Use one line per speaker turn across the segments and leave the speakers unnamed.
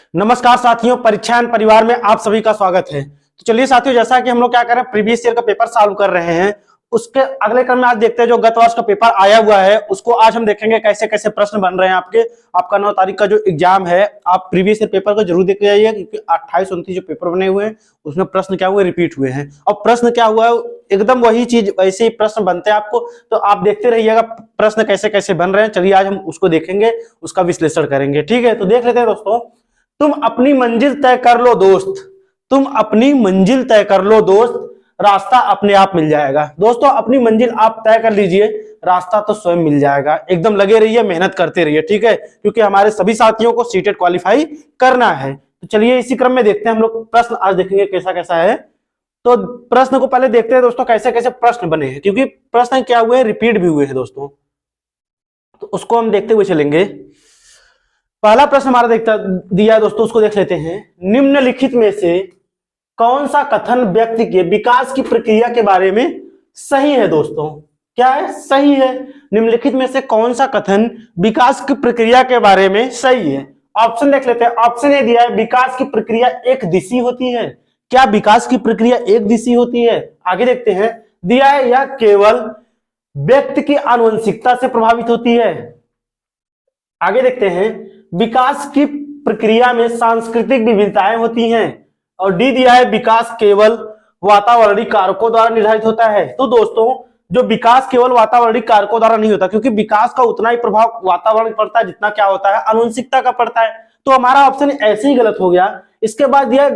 नमस्कार साथियों, परीक्षान परिवार में आप सभी का स्वागत है। तो चलिए साथियों, जैसा कि हम लोग क्या कर रहे हैं, प्रीवियस ईयर का पेपर सॉल्व कर रहे हैं। उसके अगले क्रम में आज देखते हैं जो गत वर्ष का पेपर आया हुआ है उसको आज हम देखेंगे कैसे कैसे प्रश्न बन रहे हैं आपका 9 तारीख का जो एग्जाम है। आप प्रीवियस ईयर पेपर को जरूर देख के जाइए क्योंकि 28-29 जो पेपर बने हुए हैं उसमें प्रश्न क्या हुए, रिपीट हुए हैं। और प्रश्न क्या हुआ है, एकदम वही चीज वैसे ही प्रश्न बनते हैं आपको, तो आप देखते रहिएगा प्रश्न कैसे कैसे बन रहे हैं। चलिए आज हम उसको देखेंगे, उसका विश्लेषण करेंगे। ठीक है, तो देख लेते हैं दोस्तों। तुम अपनी मंजिल तय कर लो दोस्त, तुम अपनी मंजिल तय कर लो दोस्त, रास्ता अपने आप मिल जाएगा। दोस्तों अपनी मंजिल आप तय कर लीजिए, रास्ता तो स्वयं मिल जाएगा। एकदम लगे रहिए, मेहनत करते रहिए, ठीक है, क्योंकि हमारे सभी साथियों को सीटेट क्वालिफाई करना है। तो चलिए इसी क्रम में देखते हैं हम लोग प्रश्न आज देखेंगे कैसा कैसा है। तो प्रश्न को पहले देखते हैं दोस्तों कैसे कैसे प्रश्न बने हैं, क्योंकि प्रश्न क्या हुए, रिपीट भी हुए हैं दोस्तों, तो उसको हम देखते हुए चलेंगे। पहला प्रश्न हमारा दिया है दोस्तों, उसको देख लेते हैं। निम्नलिखित में से कौन सा कथन व्यक्ति के विकास की प्रक्रिया के बारे में सही है? दोस्तों क्या है, सही है। निम्नलिखित में से कौन सा कथन विकास की प्रक्रिया के बारे में सही है? ऑप्शन देख लेते हैं। ऑप्शन ए दिया है, विकास की प्रक्रिया एक दिशी होती है। क्या विकास की प्रक्रिया एक दिशी होती है? आगे देखते हैं। दिया है, यह केवल व्यक्ति की आनुवंशिकता से प्रभावित होती है। आगे देखते हैं, विकास की प्रक्रिया में सांस्कृतिक विविधताएं होती हैं। और डी दिया है, विकास केवल वातावरणीय कारकों द्वारा निर्धारित होता है। तो दोस्तों जो विकास केवल वातावरणीय कारकों द्वारा नहीं होता, क्योंकि विकास का उतना ही प्रभाव वातावरण पड़ता है जितना क्या होता है, आनुवंशिकता का पड़ता है। तो हमारा ऑप्शन ऐसे ही गलत हो गया। इसके बाद दिया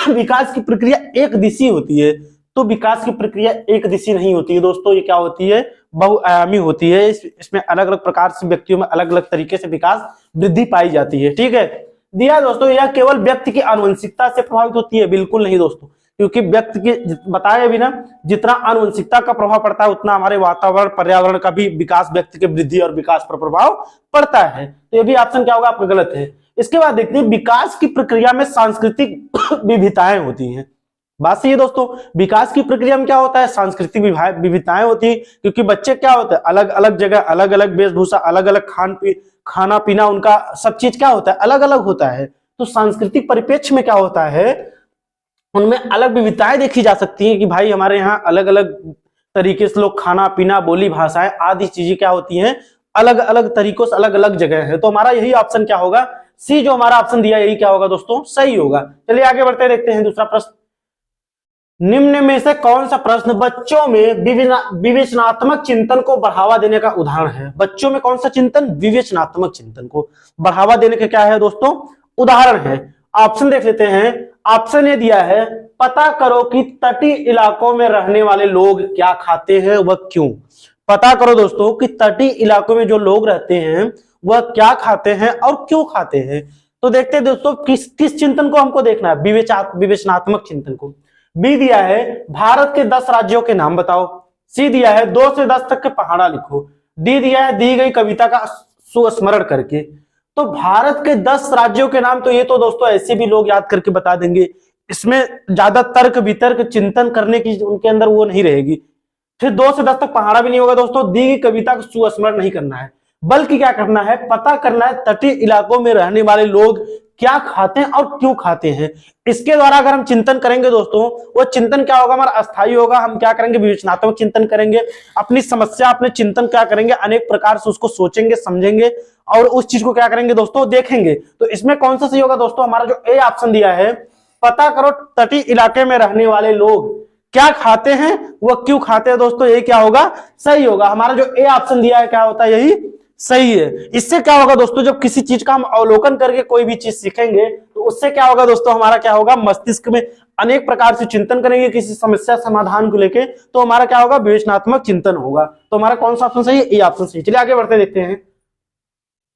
विकास की प्रक्रिया एक दिशी होती है। तो विकास की प्रक्रिया एक दिशी नहीं होती है दोस्तों, ये क्या होती है, बहुआयामी होती है। इसमें अलग अलग प्रकार से व्यक्तियों में अलग अलग तरीके से विकास वृद्धि पाई जाती है। ठीक है, दिया दोस्तों यह केवल व्यक्ति की आनुवंशिकता से प्रभावित होती है। बिल्कुल नहीं दोस्तों, क्योंकि व्यक्ति के बताया भी ना, जितना आनुवंशिकता का प्रभाव पड़ता है उतना हमारे वातावरण पर्यावरण का भी विकास, व्यक्ति के वृद्धि और विकास पर प्रभाव पड़ता है। तो ये भी ऑप्शन क्या होगा आपका, गलत है। इसके बाद देखते हैं, विकास की प्रक्रिया में सांस्कृतिक विविधताएं होती हैं। बात सही है दोस्तों, विकास की प्रक्रिया में क्या होता है, सांस्कृतिक विविधताएं होती है, क्योंकि बच्चे क्या होते हैं, अलग अलग जगह अलग अलग वेशभूषा, अलग अलग खाना पीना, उनका सब चीज क्या होता है, अलग अलग होता है। तो सांस्कृतिक परिप्रेक्ष्य में क्या होता है, उनमें अलग विविधताएं देखी जा सकती हैं कि भाई हमारे यहाँ अलग अलग तरीके से लोग खाना पीना, बोली भाषाएं आदि चीजें क्या होती हैं, अलग अलग तरीकों से अलग अलग जगह है। तो हमारा यही ऑप्शन क्या होगा, सी जो हमारा ऑप्शन दिया यही क्या होगा दोस्तों, सही होगा। चलिए आगे बढ़ते देखते हैं दूसरा प्रश्न। निम्न में से कौन सा प्रश्न बच्चों में विवेचनात्मक चिंतन को बढ़ावा देने का उदाहरण है? बच्चों में कौन सा चिंतन, विवेचनात्मक चिंतन को बढ़ावा देने का क्या है दोस्तों, उदाहरण है। ऑप्शन देख लेते हैं। ऑप्शन ए दिया है, पता करो कि तटीय इलाकों में रहने वाले लोग क्या खाते हैं वह क्यों। पता करो दोस्तों कि तटीय इलाकों में जो लोग रहते हैं वह क्या खाते हैं और क्यों खाते हैं। तो देखते हैं दोस्तों किस चिंतन को हमको देखना है, विवेचनात्मक चिंतन को। बी दिया है, भारत के 10 राज्यों के नाम बताओ। सी दिया है, 2 से 10 तक के पहाड़ा लिखो। डी दिया है, दी गई कविता का सुस्मरण करके। तो भारत के 10 राज्यों के नाम, तो ये तो दोस्तों ऐसे भी लोग याद करके बता देंगे, इसमें ज्यादा तर्क वितर्क चिंतन करने की उनके अंदर वो नहीं रहेगी। फिर 2 से 10 तक पहाड़ा भी नहीं होगा दोस्तों, दी गई कविता का सुस्मरण नहीं करना है, बल्कि क्या करना है, पता करना है तटीय इलाकों में रहने वाले लोग क्या खाते हैं और क्यों खाते हैं। इसके द्वारा अगर हम चिंतन करेंगे दोस्तों, वो चिंतन क्या होगा, हमारा अस्थायी होगा। हम क्या करेंगे, विवेचनात्मक चिंतन करेंगे, अपनी समस्या अपने चिंतन क्या करेंगे, अनेक प्रकार से उसको सोचेंगे समझेंगे और उस चीज को क्या करेंगे दोस्तों, देखेंगे। तो इसमें कौन सा सही होगा दोस्तों, हमारा जो ए ऑप्शन दिया है, पता करो तटीय इलाके में रहने वाले लोग क्या खाते हैं वह क्यों खाते हैं, दोस्तों ये क्या होगा, सही होगा। हमारा जो ए ऑप्शन दिया है क्या होता है, यही सही है। इससे क्या होगा दोस्तों, जब किसी चीज का हम अवलोकन करके कोई भी चीज सीखेंगे तो उससे क्या होगा दोस्तों, हमारा क्या होगा, मस्तिष्क में अनेक प्रकार से चिंतन करेंगे किसी समस्या समाधान को लेके, तो हमारा क्या होगा, विवेचनात्मक चिंतन होगा। तो हमारा कौन सा ऑप्शन सही है, ए ऑप्शन सही। चलिए आगे बढ़ते देखते हैं।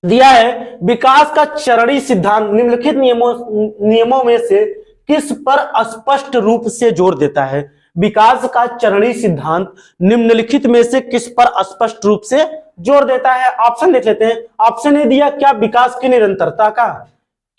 दिया है, विकास का चरणीय सिद्धांत निम्नलिखित नियमों में से किस पर स्पष्ट रूप से जोर देता है? विकास का चरणीय सिद्धांत निम्नलिखित में से किस पर स्पष्ट रूप से जोर देता है? ऑप्शन देख लेते हैं। ऑप्शन ए दिया, क्या विकास की निरंतरता का,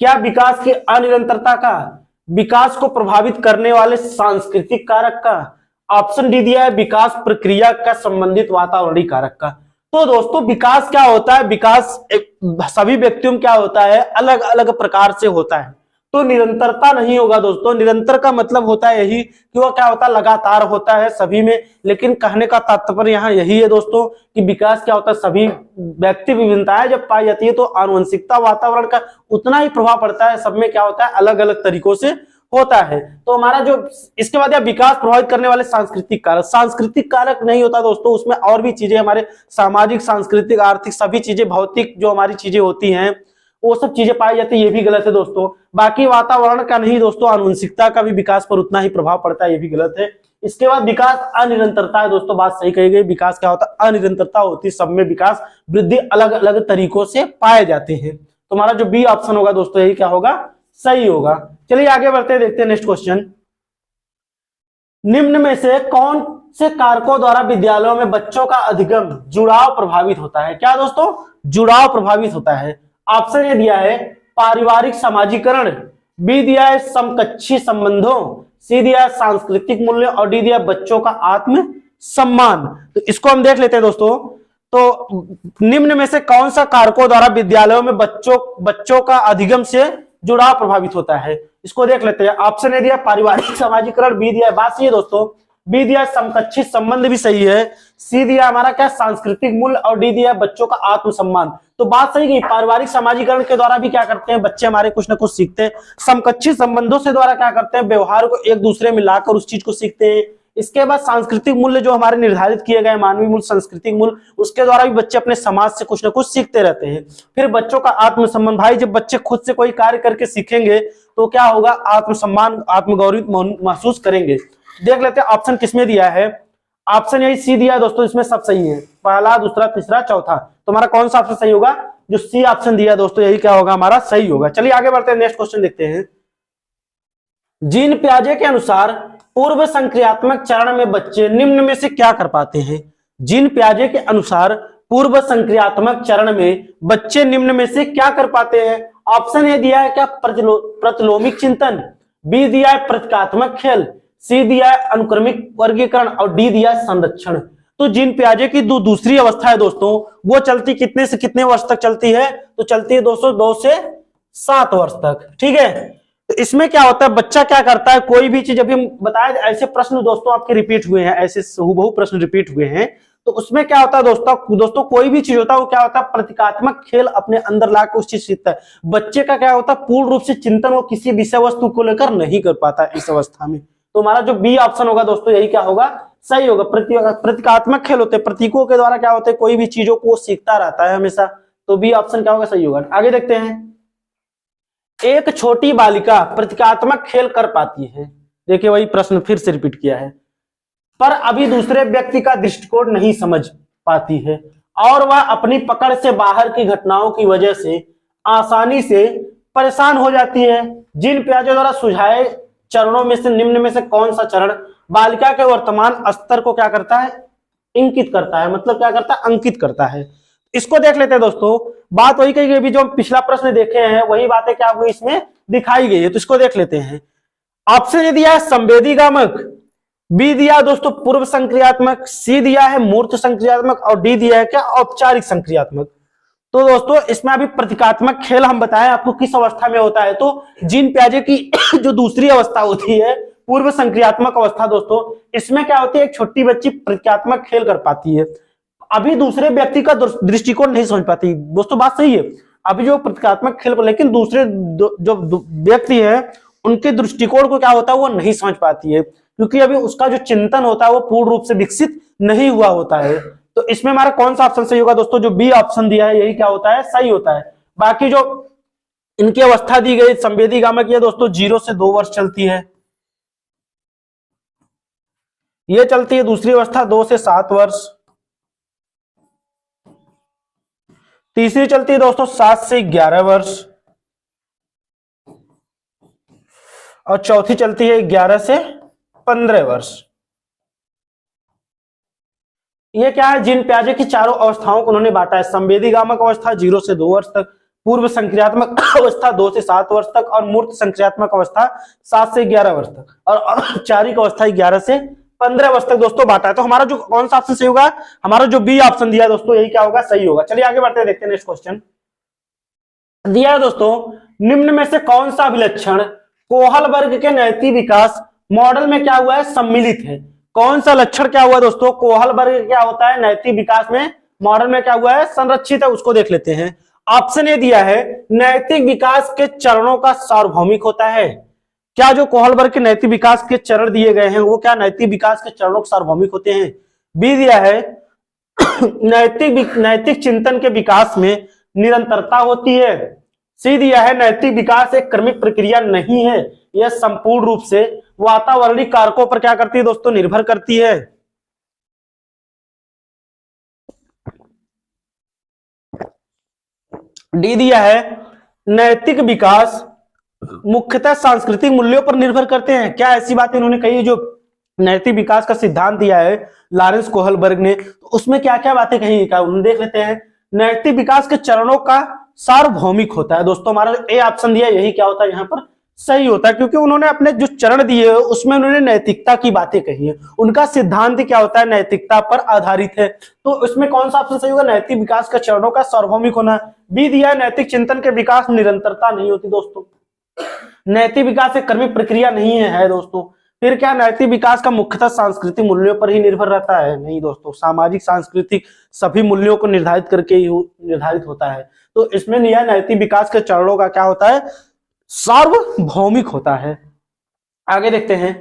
क्या विकास की अनिरंतरता का, विकास को प्रभावित करने वाले सांस्कृतिक कारक का। ऑप्शन डी दिया है, विकास प्रक्रिया का संबंधित वातावरणीय कारक का। तो दोस्तों विकास क्या होता है, विकास सभी व्यक्तियों में क्या होता है, अलग अलग प्रकार से होता है। तो निरंतरता नहीं होगा दोस्तों। निरंतर का मतलब होता है यही कि वह क्या होता है, लगातार होता है सभी में। लेकिन कहने का तात्पर्य यहाँ यही है दोस्तों कि विकास क्या होता है, सभी व्यक्ति विभिन्नताएं जब पाई जाती है तो आनुवंशिकता वातावरण का उतना ही प्रभाव पड़ता है। सब में क्या होता है, अलग अलग तरीकों से होता है। तो हमारा जो इसके बाद विकास प्रभावित करने वाले सांस्कृतिक कारक, सांस्कृतिक कारक नहीं होता दोस्तों, उसमें और भी चीजें हमारे सामाजिक, सांस्कृतिक, आर्थिक सभी चीजें, भौतिक जो हमारी चीजें होती हैं वो सब चीजें पाई जाती है, ये भी गलत है दोस्तों। बाकी वातावरण का नहीं दोस्तों, आनुवंशिकता का भी विकास पर उतना ही प्रभाव पड़ता है, ये भी गलत है। इसके बाद विकास अनिरंतरता है दोस्तों, बात सही कही गई। विकास क्या होता है, अनिरंतरता होती है, सब में विकास वृद्धि अलग अलग तरीकों से पाए जाते हैं। तो हमारा जो बी ऑप्शन होगा दोस्तों यही क्या होगा, सही होगा। चलिए आगे बढ़ते हैं, देखते हैं नेक्स्ट क्वेश्चन। निम्न में से कौन से कारकों द्वारा विद्यालयों में बच्चों का अधिगम जुड़ाव प्रभावित होता है? क्या दोस्तों, जुड़ाव प्रभावित होता है। ऑप्शन ए दिया है पारिवारिक समाजीकरण, बी दिया है समकक्षी संबंधों, सी दिया है सांस्कृतिक मूल्य और डी दिया बच्चों का आत्म सम्मान। तो इसको हम देख लेते हैं दोस्तों। तो निम्न में से कौन सा कारकों द्वारा विद्यालयों में बच्चों का अधिगम से जुड़ाव प्रभावित होता है, इसको देख लेते हैं। ऑप्शन ए दिया पारिवारिक समाजीकरण, बी दिया, बात सही है दोस्तों, बी दिया समकक्षी संबंध भी सही है, सी दिया हमारा क्या सांस्कृतिक मूल्य और डी दिया बच्चों का आत्मसम्मान। तो बात सही गई, पारिवारिक समाजीकरण के द्वारा भी क्या करते हैं बच्चे हमारे कुछ ना कुछ सीखते हैं। समकक्षी संबंधों से द्वारा क्या करते हैं, व्यवहार को एक दूसरे में लाकर उस चीज को सीखते हैं। इसके बाद सांस्कृतिक मूल्य जो हमारे निर्धारित किए गए, मानवीय मूल्य, सांस्कृतिक मूल्य, उसके द्वारा भी बच्चे अपने समाज से कुछ ना कुछ सीखते रहते हैं। फिर बच्चों का आत्मसम्मान, भाई जब बच्चे खुद से कोई कार्य करके सीखेंगे तो क्या होगा, आत्मसम्मान, आत्मगौरव महसूस करेंगे। देख लेते हैं ऑप्शन किसमें दिया है। ऑप्शन यही सी दिया है दोस्तों, इसमें सब सही है, पहला, दूसरा, तीसरा, चौथा। तो हमारा कौन सा ऑप्शन सही होगा, जो सी ऑप्शन दिया है दोस्तों यही क्या होगा, हमारा सही होगा। चलिए आगे बढ़ते हैं, नेक्स्ट क्वेश्चन देखते हैं। जीन पियाजे के अनुसार पूर्व संक्रियात्मक चरण में बच्चे निम्न में से क्या कर पाते हैं? जीन पियाजे के अनुसार पूर्व संक्रियात्मक चरण में बच्चे निम्न में से क्या कर पाते हैं? ऑप्शन ए दिया है क्या प्रतिलोमिक चिंतन, बी दिया है प्रतीकात्मक खेल, सी दिया है अनुक्रमिक वर्गीकरण और डी दिया है संरक्षण। तो जीन पियाजे की दूसरी अवस्था है दोस्तों, वो चलती कितने से कितने वर्ष तक चलती है? तो चलती है दोस्तों 2 से 7 वर्ष तक, ठीक है। तो इसमें क्या होता है, बच्चा क्या करता है, कोई भी चीज, अभी हम बताए ऐसे प्रश्न दोस्तों आपके रिपीट हुए हैं, ऐसे बहु प्रश्न रिपीट हुए हैं। तो उसमें क्या होता है दोस्तों कोई भी चीज होता है वो क्या होता है, प्रतीकात्मक खेल अपने अंदर लाकर उस चीज सीखता है। बच्चे का क्या होता है, पूर्ण रूप से चिंतन वो किसी विषय वस्तु को लेकर नहीं कर पाता इस अवस्था में। तो हमारा जो बी ऑप्शन होगा दोस्तों यही क्या होगा, सही होगा। प्रतीकात्मक खेल होते हैं, प्रतीकों के द्वारा क्या होता है, कोई भी चीजों को सीखता रहता है हमेशा। तो बी ऑप्शन क्या होगा, सही होगा। आगे देखते हैं। एक छोटी बालिका प्रतीकात्मक खेल कर पाती है, देखिए वही प्रश्न फिर से रिपीट किया है, पर अभी दूसरे व्यक्ति का दृष्टिकोण नहीं समझ पाती है और वह अपनी पकड़ से बाहर की घटनाओं की वजह से आसानी से परेशान हो जाती है। जिन पियाजे द्वारा सुझाए चरणों में से निम्न में से कौन सा चरण बालिका के वर्तमान स्तर को क्या करता है, इंकित करता है, मतलब क्या करता है, अंकित करता है। इसको देख लेते हैं दोस्तों। बात वही कही गई, अभी जो हम पिछला प्रश्न देखे हैं वही बातें क्या हुई इसमें दिखाई गई है। तो इसको देख लेते हैं। ऑप्शन ए दिया है संवेदीगामक, बी दिया दोस्तों पूर्व संक्रियात्मक, सी दिया है मूर्त संक्रियात्मक और डी दिया है क्या, औपचारिक संक्रियात्मक। तो दोस्तों इसमें अभी प्रतीकात्मक खेल हम बताएं आपको किस अवस्था में होता है। तो जीन पियाजे की जो दूसरी अवस्था होती है पूर्व संक्रियात्मक अवस्था दोस्तों, इसमें क्या होती है, एक छोटी बच्ची प्रतीकात्मक खेल कर पाती है, अभी दूसरे व्यक्ति का दृष्टिकोण नहीं समझ पाती। दोस्तों बात सही है, अभी जो प्रतीकात्मक खेल, लेकिन दूसरे जो व्यक्ति है उनके दृष्टिकोण को क्या होता है वो नहीं समझ पाती है, क्योंकि अभी उसका जो चिंतन होता है वो पूर्ण रूप से विकसित नहीं हुआ होता है। तो इसमें हमारा कौन सा ऑप्शन सही होगा दोस्तों, जो बी ऑप्शन दिया है यही क्या होता है, सही होता है। बाकी जो इनकी अवस्था दी गई संवेदीगामक, ये दोस्तों 0 से 2 वर्ष चलती है, ये चलती है दूसरी अवस्था 2 से 7 वर्ष, तीसरी चलती है दोस्तों 7 से 11 वर्ष और चौथी चलती है 11 से 15 वर्ष। ये क्या है, जिन पियाजे की चारों अवस्थाओं को उन्होंने बांटा है। संवेदीगामक अवस्था 0 से 2 वर्ष तक, पूर्व संक्रियात्मक अवस्था 2 से 7 वर्ष तक और मूर्त संक्रियात्मक अवस्था 7 से 11 वर्ष तक और औपचारिक अवस्था 11 से 15 वर्ष तक दोस्तों बांटा है। तो हमारा जो कौन सा ऑप्शन सही होगा, हमारा जो बी ऑप्शन दिया है दोस्तों, यही क्या होगा, सही होगा। चलिए आगे बढ़ते हैं, देखते हैं नेक्स्ट क्वेश्चन दिया है दोस्तों, निम्न में से कौन सा अभिलक्षण कोहल वर्ग के नैतिक विकास मॉडल में क्या हुआ है, सम्मिलित है। कौन सा लक्षण क्या हुआ दोस्तों, कोहल वर्ग क्या होता है नैतिक विकास में मॉडल में क्या हुआ है, संरक्षित है, उसको देख लेते हैं। ऑप्शन ए दिया है नैतिक विकास के चरणों का सार्वभौमिक होता है। क्या जो कोहल वर्ग के नैतिक विकास के चरण दिए गए हैं वो क्या नैतिक विकास के चरणों के सार्वभौमिक होते हैं। बी दिया है नैतिक चिंतन के विकास में निरंतरता होती है। सी दिया है नैतिक विकास एक क्रमिक प्रक्रिया नहीं है, यह संपूर्ण रूप से वातावरणीय कारकों पर क्या करती है दोस्तों, निर्भर करती है। डी दिया है नैतिक विकास मुख्यतः सांस्कृतिक मूल्यों पर निर्भर करते हैं। क्या ऐसी बात इन्होंने कही, जो नैतिक विकास का सिद्धांत दिया है लॉरेंस कोहलबर्ग ने, तो उसमें क्या क्या बातें कही, क्या उन्हें देख लेते हैं। नैतिक विकास के चरणों का सार्वभौमिक होता है दोस्तों, हमारा ए ऑप्शन दिया यही क्या होता है यहाँ पर सही होता है, क्योंकि उन्होंने अपने जो चरण दिए उसमें उन्होंने नैतिकता की बातें कही है, उनका सिद्धांत क्या होता है नैतिकता पर आधारित है। तो उसमें कौन सा ऑप्शन सही होगा, नैतिक विकास का चरणों का सार्वभौमिक होना। बी दिया है नैतिक चिंतन के विकास निरंतरता नहीं होती दोस्तों, नैतिक विकास एक क्रमिक प्रक्रिया नहीं है दोस्तों। फिर क्या नैतिक विकास का मुख्यतः सांस्कृतिक मूल्यों पर ही निर्भर रहता है, नहीं दोस्तों, सामाजिक सांस्कृतिक सभी मूल्यों को निर्धारित करके ही निर्धारित होता है। तो इसमें यह नैतिक विकास के चरणों का क्या होता है, सार्वभौमिक होता है। आगे देखते हैं,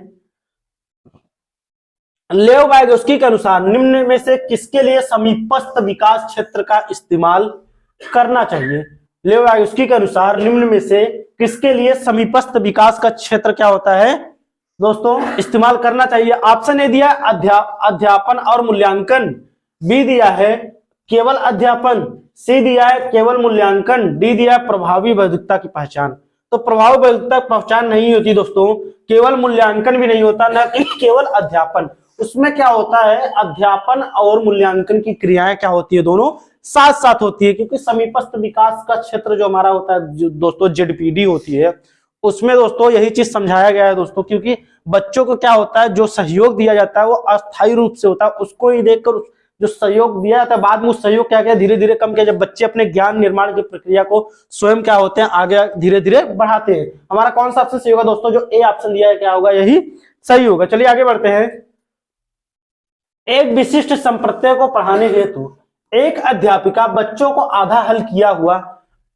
लेव वाइगोस्की के अनुसार निम्न में से किसके लिए समीपस्थ विकास क्षेत्र का इस्तेमाल करना चाहिए। लेव वाइगोस्की के अनुसार निम्न में से किसके लिए समीपस्थ विकास का क्षेत्र क्या होता है दोस्तों, इस्तेमाल करना चाहिए। ऑप्शन ए दिया अध्यापन और मूल्यांकन, बी दिया है केवल अध्यापन, सी दिया है केवल मूल्यांकन, डी दिया है प्रभावी बौद्धिकता की पहचान। तो प्रभावी बौद्धिकता की पहचान नहीं होती दोस्तों, केवल मूल्यांकन भी नहीं होता, न कि केवल अध्यापन। उसमें क्या होता है, अध्यापन और मूल्यांकन की क्रियाएं क्या होती है, दोनों साथ साथ होती है, क्योंकि समीपस्थ विकास का क्षेत्र जो हमारा होता है जो दोस्तों जेडपीडी होती है, उसमें दोस्तों यही चीज समझाया गया है दोस्तों, क्योंकि बच्चों को क्या होता है जो सहयोग दिया जाता है वो अस्थायी रूप से होता है, उसको ही देखकर जो सहयोग दिया जाता है बाद में उस सहयोग क्या धीरे धीरे कम किया, जब बच्चे अपने ज्ञान निर्माण की प्रक्रिया को स्वयं क्या होते हैं आगे धीरे धीरे बढ़ाते हैं। हमारा कौन सा ऑप्शन सही होगा दोस्तों, जो ए ऑप्शन दिया है क्या होगा, यही सही होगा। चलिए आगे बढ़ते हैं, एक विशिष्ट संप्रत्यय को पढ़ाने हेतु एक अध्यापिका बच्चों को आधा हल किया हुआ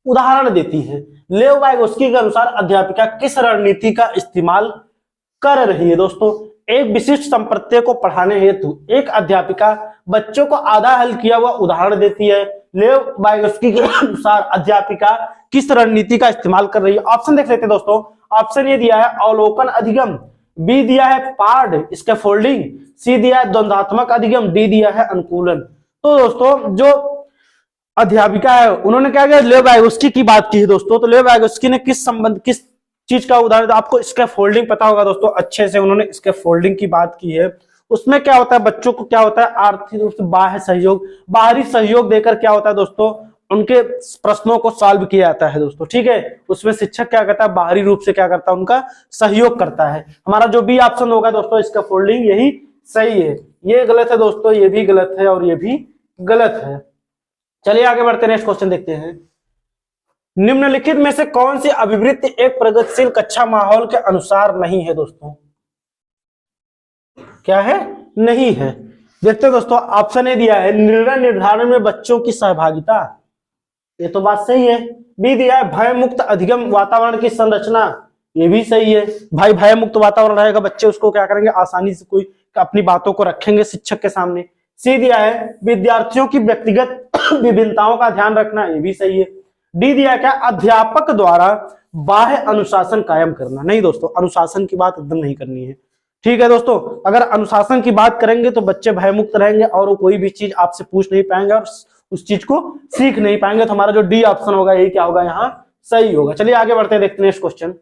उदाहरण देती है। लेव वाइगोस्की के अनुसार अध्यापिका किस रणनीति का इस्तेमाल कर रही है दोस्तों। एक विशिष्ट संप्रत्यय को पढ़ाने हेतु एक अध्यापिका बच्चों को आधा हल किया हुआ उदाहरण देती है। लेव वाइगोस्की के अनुसार अध्यापिका किस रणनीति का इस्तेमाल कर रही है। ऑप्शन देख लेते हैं दोस्तों, ऑप्शन ए दिया है अवलोकन अधिगम, बी दिया है पार्ड स्कैफोल्डिंग, सी दिया है द्वंद्वात्मक अधिगम, डी दिया है अनुकूलन। तो दोस्तों जो अध्यापिका है उन्होंने क्या किया, लेव वाइगोस्की की बात की है दोस्तों। तो लेव वाइगोस्की ने किस चीज का उदाहरण, आपको स्कैफोल्डिंग पता होगा दोस्तों अच्छे से, उन्होंने स्कैफोल्डिंग की बात की है। उसमें क्या होता है, बच्चों को क्या होता है आर्थिक रूप से बाह्य सहयोग, बाहरी सहयोग देकर क्या होता है दोस्तों उनके प्रश्नों को सॉल्व किया जाता है दोस्तों, ठीक है। उसमें शिक्षक क्या करता है, बाहरी रूप से क्या करता है, उनका सहयोग करता है। हमारा जो बी ऑप्शन होगा दोस्तों स्कैफोल्डिंग, यही सही है। ये गलत है दोस्तों, ये भी गलत है और ये भी गलत है। चलिए आगे बढ़ते हैं, नेक्स्ट क्वेश्चन देखते हैं। निम्नलिखित में से कौन सी अभिवृत्ति एक प्रगतिशील कक्षा माहौल के अनुसार नहीं है दोस्तों, क्या है, नहीं है। देखते हैं दोस्तों, ऑप्शन ए दिया है निर्णय निर्धारण में बच्चों की सहभागिता, ये तो बात सही है। बी दिया है भय मुक्त अधिगम वातावरण की संरचना, ये भी सही है। भाई भय मुक्त वातावरण रहेगा, बच्चे उसको क्या करेंगे आसानी से कोई अपनी बातों को रखेंगे शिक्षक के सामने। सी दिया है विद्यार्थियों की व्यक्तिगत विभिन्नताओं का ध्यान रखना, ये भी सही है। डी दिया क्या, अध्यापक द्वारा बाह्य अनुशासन कायम करना, नहीं दोस्तों अनुशासन की बात एकदम नहीं करनी है, ठीक है दोस्तों। अगर अनुशासन की बात करेंगे तो बच्चे भयमुक्त रहेंगे और वो कोई भी चीज आपसे पूछ नहीं पाएंगे और उस चीज को सीख नहीं पाएंगे। तो हमारा जो डी ऑप्शन होगा यही क्या होगा, यहाँ सही होगा। चलिए आगे बढ़ते हैं, देखते हैं नेक्स्ट क्वेश्चन।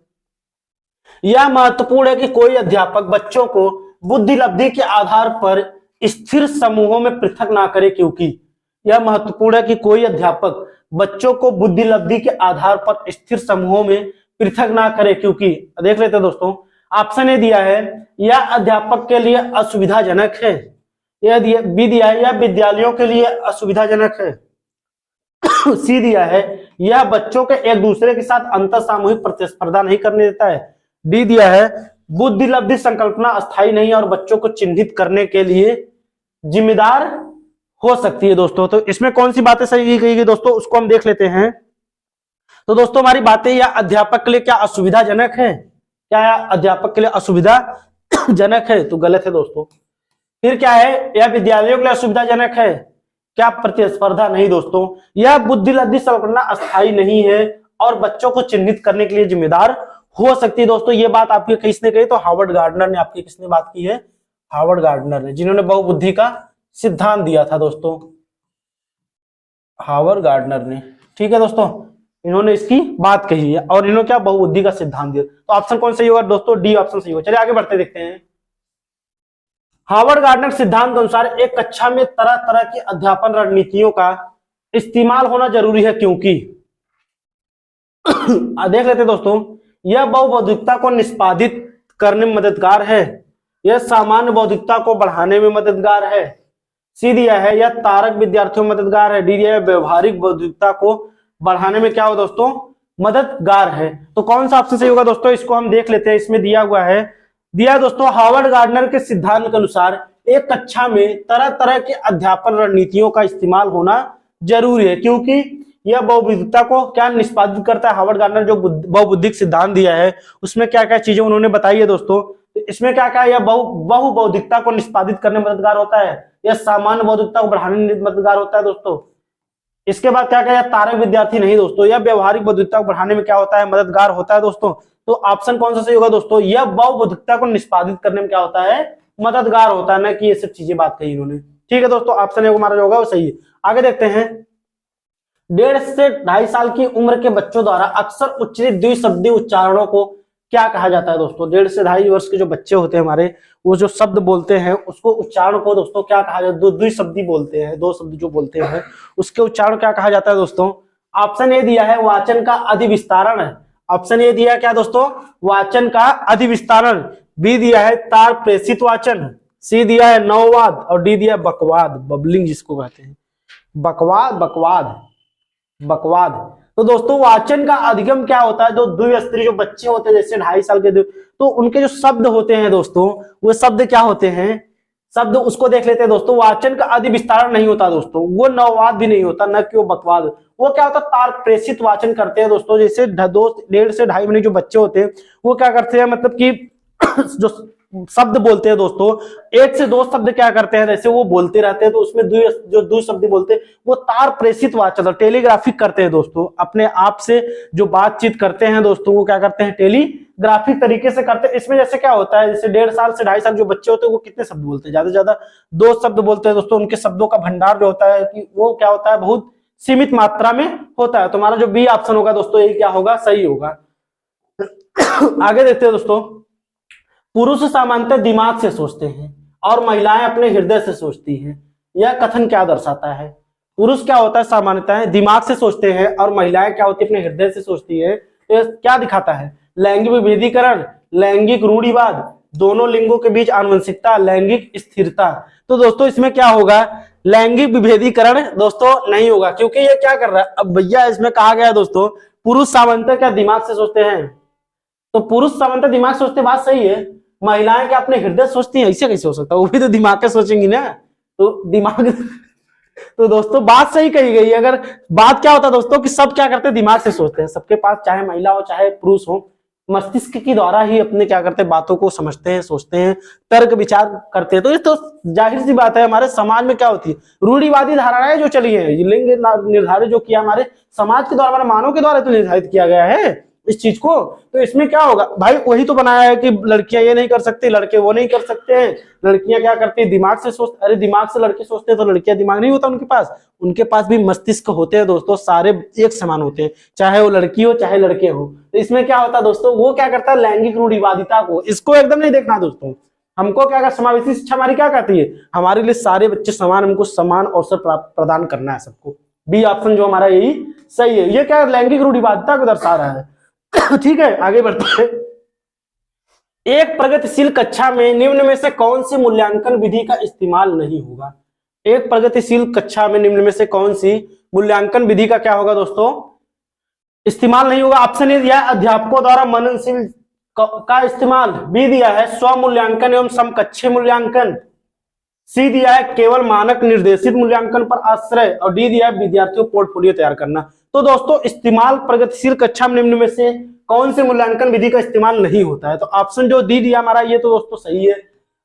यह महत्वपूर्ण है कि कोई अध्यापक बच्चों को बुद्धि लब्धि के आधार पर स्थिर समूहों में पृथक ना करे, क्योंकि यह महत्वपूर्ण है कि कोई अध्यापक बच्चों को बुद्धि लब्धि के आधार पर स्थिर समूहों में पृथक ना करे, क्योंकि देख लेते हैं दोस्तों, ऑप्शन ए दिया है यह अध्यापक के लिए असुविधाजनक है, यह बी दिया है यह विद्यालयों के लिए असुविधाजनक है, सी दिया है यह बच्चों के एक दूसरे के साथ अंतर सामूहिक प्रतिस्पर्धा नहीं करने देता है, डी दिया है बुद्धि लब्धि संकल्पना अस्थायी नहीं और बच्चों को चिन्हित करने के लिए जिम्मेदार हो सकती है दोस्तों। तो इसमें कौन सी बातें सही कही गई दोस्तों, उसको हम देख लेते हैं। तो दोस्तों हमारी बातें यह अध्यापक के लिए क्या असुविधाजनक है, क्या अध्यापक के लिए असुविधाजनक है, तो गलत है दोस्तों। फिर क्या है, यह विद्यालयों के लिए असुविधाजनक है, क्या प्रतिस्पर्धा नहीं दोस्तों। यह बुद्धि लब्धि संकल्पना अस्थायी नहीं है और बच्चों को चिन्हित करने के लिए जिम्मेदार हो सकती है दोस्तों। ये बात आपकी किसने कही, तो हार्वर्ड गार्डनर ने आपकी किसने बात की है, हार्वर्ड गार्डनर ने, जिन्होंने बहुबुद्धि का सिद्धांत दिया था दोस्तों, हार्वर्ड गार्डनर ने। ठीक है दोस्तों, इन्होंने इसकी बात कही है और इन्होंने क्या बहुबुद्धि का सिद्धांत दिया। तो ऑप्शन कौन सही होगा दोस्तों, डी ऑप्शन सही होगा। चलिए आगे बढ़ते देखते हैं। हार्वर्ड गार्डनर सिद्धांत के अनुसार एक कक्षा में तरह तरह की अध्यापन रणनीतियों का इस्तेमाल होना जरूरी है क्योंकि देख लेते दोस्तों, यह बहुबौद्धिकता को निष्पादित करने में मददगार है, यह सामान्य बौद्धिकता को बढ़ाने में मददगार है, सी दिया है यह तारक विद्यार्थियों में मददगार है, डी दिया है व्यवहारिक बौद्धिकता को बढ़ाने में क्या हो दोस्तों, मददगार है। तो कौन सा ऑप्शन सही होगा दोस्तों, इसको हम देख लेते हैं। इसमें दिया हुआ है, दिया दोस्तों हार्वर्ड गार्डनर के सिद्धांत के अनुसार एक कक्षा में तरह तरह के अध्यापन रणनीतियों का इस्तेमाल होना जरूरी है क्योंकि यह बहुबुद्धिकता को क्या निष्पादित करता है। हार्वर्ड गार्डनर जो बहुबुद्धिक सिद्धांत दिया है उसमें क्या क्या चीजें उन्होंने बताई है दोस्तों। इसमें क्या क्या, यह बहुबौद्धिकता को निष्पादित करने में मददगार होता है, यह सामान्य बौद्धिकता को बढ़ाने में मददगार होता है दोस्तों। इसके बाद क्या क्या, तारक विद्यार्थी नहीं दोस्तों, यह व्यवहारिक बौद्धिकता को बढ़ाने में क्या होता है, मददगार होता है दोस्तों। तो ऑप्शन कौन सा सही होगा दोस्तों, यह बहुबौद्धिकता को निष्पादित करने में क्या होता है, मददगार होता है, ना कि ये सब चीजें बात कही इन्होंने। ठीक है दोस्तों, ऑप्शन ए हमारा जो होगा वो सही है। आगे देखते हैं। 1.5 से 2.5 साल की उम्र के बच्चों द्वारा अक्सर उच्चारित द्विशब्दी उच्चारणों को क्या कहा जाता है दोस्तों। 1.5 से 2.5 वर्ष के जो बच्चे होते हैं हमारे, वो जो शब्द बोलते हैं उसको उच्चारण को दोस्तों क्या कहा जाता है, द्विशब्दी बोलते हैं, 2 शब्द जो बोलते हैं उसके उच्चारण क्या कहा जाता है दोस्तों। ऑप्शन ए दिया है वाचन का अधिविस्तारण है, ऑप्शन ए दिया क्या दोस्तों, वाचन का अधिविस्तारण, बी दिया है तार प्रेषित वाचन, सी दिया है नववाद और डी दिया है बकवाद, बबलिंग जिसको कहते हैं, बकवाद। तो दोस्तों वाचन का अधिगम क्या होता है, जो द्विस्तरीय जो बच्चे होते हैं जैसे 2.5 साल के, तो उनके जो शब्द होते हैं दोस्तों, वो शब्द क्या होते हैं, शब्द उसको देख लेते हैं दोस्तों। वाचन का अधिविस्तारण नहीं होता दोस्तों, वो नववाद भी नहीं होता, न कि वो बकवाद। वो क्या होता है, तार प्रेषित वाचन करते हैं दोस्तों। जैसे 1.5 से 2.5 महीने जो बच्चे होते हैं वो क्या करते हैं, मतलब कि जो शब्द बोलते हैं दोस्तों, 1 से 2 शब्द क्या करते हैं, जैसे वो बोलते रहते हैं तो उसमें जो 2 शब्द बोलते हैं वो तार प्रेषित वाचन, टेलीग्राफिक करते हैं दोस्तों। अपने आप से जो बातचीत करते हैं दोस्तों वो क्या करते हैं, टेलीग्राफिक तरीके से करते हैं। इसमें जैसे क्या होता है, जैसे 1.5 साल से 2.5 साल जो बच्चे होते हैं वो कितने शब्द बोलते हैं, ज्यादा से ज्यादा 2 शब्द बोलते हैं दोस्तों। उनके शब्दों का भंडार जो होता है कि वो क्या होता है, बहुत सीमित मात्रा में होता है। तुम्हारा जो बी ऑप्शन होगा दोस्तों ये क्या होगा, सही होगा। आगे देखते हैं दोस्तों। पुरुष सामान्यतः दिमाग से सोचते हैं और महिलाएं अपने हृदय से सोचती हैं, यह कथन क्या दर्शाता है। पुरुष क्या होता है, सामान्यतः दिमाग से सोचते हैं और महिलाएं क्या होती है, अपने हृदय से सोचती है। तो यह क्या दिखाता है, लैंगिक विभेदीकरण, लैंगिक रूढ़िवाद, दोनों लिंगों के बीच आनुवंशिकता, लैंगिक स्थिरता। तो दोस्तों इसमें क्या होगा, लैंगिक विभेदीकरण दोस्तों नहीं होगा, क्योंकि ये क्या कर रहा है, अब भैया इसमें कहा गया दोस्तों पुरुष सामान्यतः क्या दिमाग से सोचते हैं, तो पुरुष सामान्यतः दिमाग से सोचते, बात सही है। महिलाएं क्या अपने हृदय सोचती हैं, ऐसे कैसे हो सकता है, वो भी तो दिमाग के सोचेंगी ना, तो दिमाग तो दोस्तों बात सही कही गई। अगर बात क्या होता है दोस्तों कि सब क्या करते हैं, दिमाग से सोचते हैं। सबके पास चाहे महिला हो चाहे पुरुष हो, मस्तिष्क के द्वारा ही अपने क्या करते हैं, बातों को समझते हैं, सोचते हैं, तर्क विचार करते हैं। तो ये तो जाहिर सी बात है, हमारे समाज में क्या होती है, रूढ़िवादी धारणाएं जो चली है, लिंग निर्धारित जो किया हमारे समाज के द्वारा, हमारे मानव के द्वारा तो निर्धारित किया गया है इस चीज को। तो इसमें क्या होगा भाई, वही तो बनाया है कि लड़कियां ये नहीं कर सकती, लड़के वो नहीं कर सकते हैं। लड़कियां क्या करती है, दिमाग से सोचते, अरे दिमाग से लड़के सोचते हैं तो लड़कियां दिमाग नहीं होता उनके पास भी मस्तिष्क होते हैं दोस्तों, सारे एक समान होते हैं, चाहे वो लड़की हो चाहे लड़के हो। तो इसमें क्या होता है दोस्तों, वो क्या करता है, लैंगिक रूढ़िवादिता को, इसको एकदम नहीं देखना दोस्तों। हमको क्या, समावेशी शिक्षा हमारी क्या कहती है, हमारे लिए सारे बच्चे समान, हमको समान अवसर प्रदान करना है सबको। बी ऑप्शन जो हमारा यही सही है। ये क्या लैंगिक रूढ़िवादिता को दर्शा रहा है। ठीक है, आगे बढ़ते हैं। एक प्रगतिशील कक्षा में निम्न में से कौन सी मूल्यांकन विधि का इस्तेमाल नहीं होगा? एक प्रगतिशील कक्षा में निम्न में से कौन सी मूल्यांकन विधि का क्या होगा दोस्तों? इस्तेमाल नहीं होगा। ऑप्शन ए दिया है अध्यापकों द्वारा मननशील का इस्तेमाल, बी दिया है स्व मूल्यांकन एवं समकक्षीय मूल्यांकन, सी दिया है केवल मानक निर्देशित मूल्यांकन पर आश्रय, और डी दिया है विद्यार्थियों को पोर्टफोलियो तैयार करना। तो दोस्तों इस्तेमाल प्रगतिशील कक्षा में निम्न में से कौन सी मूल्यांकन विधि का इस्तेमाल नहीं होता है? तो ऑप्शन जो डी दिया हमारा ये तो दोस्तों सही है।